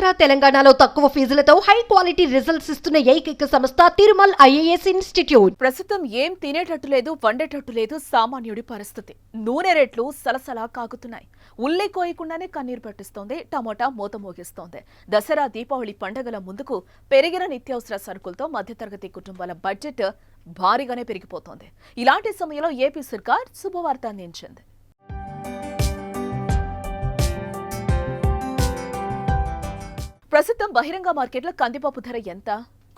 ఆంధ్ర తెలంగాణలో తక్కువ ఫీజులతో high quality results ఇస్తున్న ఏకైక సంస్థ తిరుమల్ ఐఏఎస్ ఇన్స్టిట్యూట్. ప్రస్తుతం ఏం తినేటట్టు లేదు, వండేటట్టు లేదు సామాన్యుడి పరిస్థితి. నూనె రేట్లు సలసలా కాగుతున్నాయి. ఉల్లి కోయకుండానే కన్నీరు పెట్టిస్తోంది, టమోటా మూత మోగిస్తోంది. దసరా, దీపావళి పండుగల ముందుకు పెరిగిన నిత్యావసర సరుకులతో మధ్యతరగతి కుటుంబాల బడ్జెట్ భారీగానే పెరిగిపోతోంది. ఇలాంటి సమయంలో ఏపీ సర్కార్ శుభవార్త అందించింది. ప్రస్తుతం బహిరంగ మార్కెట్లో కందిపప్పు ధర ఎంత?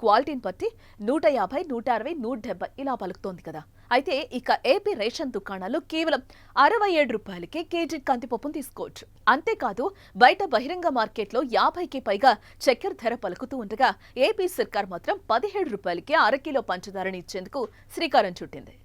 క్వాలిటీని బట్టి 150, 160, 170 ఇలా పలుకుతోంది కదా. అయితే ఇక ఏపీ రేషన్ దుకాణాలు కేవలం 67 రూపాయలకే కేజీ కందిపప్పును తీసుకోవచ్చు. అంతేకాదు బయట బహిరంగ మార్కెట్లో 50కి పైగా చక్కెర ధర పలుకుతూ ఉండగా ఏపీ సర్కార్ మాత్రం 17 రూపాయలకే అరకిలో పంచదారని ఇచ్చేందుకు శ్రీకారం చుట్టింది.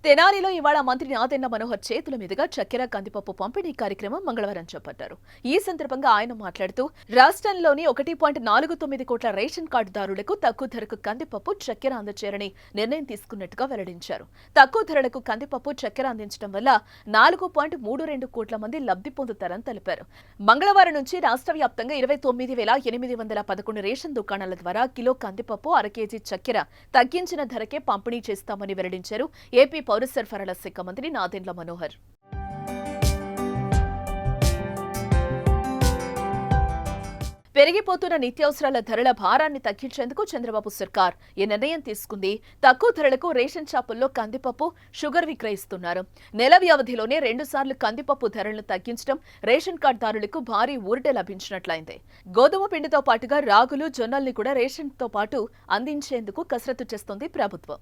తెనాలిలో ఇవాళ మంత్రి నాదెండ్ల మనోహర్ చేతుల మీదుగా చక్కెర కందిపప్పు పంపిణీ కార్యక్రమం మంగళవారం చేపట్టారు. ఈ సందర్భంగా ఆయన మాట్లాడుతూ రాష్ట్రంలోని 1.49 కోట్ల రేషన్ కార్డుదారులకు తక్కువ ధరకు కందిపప్పు, చక్కెర అందచేయాలని నిర్ణయం తీసుకున్నట్టుగా వెల్లడించారు. తక్కువ ధరలకు కందిపప్పు, చక్కెర అందించడం వల్ల 4.32 కోట్ల మంది లబ్ధి పొందుతారని తెలిపారు. మంగళవారం నుంచి రాష్ట్ర వ్యాప్తంగా 29,811 రేషన్ దుకాణాల ద్వారా కిలో కందిపప్పు, అర కేజీ చక్కెర తగ్గించిన ధరకే పంపిణీ చేస్తామని వెల్లడించారు ఏపీ పౌర సరఫరాల శాఖ మంత్రి నాదెండ్ల మనోహర్. పెరిగిపోతున్న నిత్యావసరాల ధరల భారాన్ని తగ్గించేందుకు చంద్రబాబు సర్కార్ ఈ నిర్ణయం తీసుకుంది. తక్కువ ధరలకు రేషన్ షాపుల్లో కందిపప్పు, షుగర్ విక్రయిస్తున్నారు. నెల వ్యవధిలోనే 2 సార్లు కందిపప్పు ధరలను తగ్గించడం రేషన్ కార్డుదారులకు భారీ ఊరట లభించినట్లయింది. గోధుమ పిండితో పాటుగా రాగులు, జొన్నల్ని కూడా రేషన్తో పాటు అందించేందుకు కసరత్తు చేస్తోంది ప్రభుత్వం.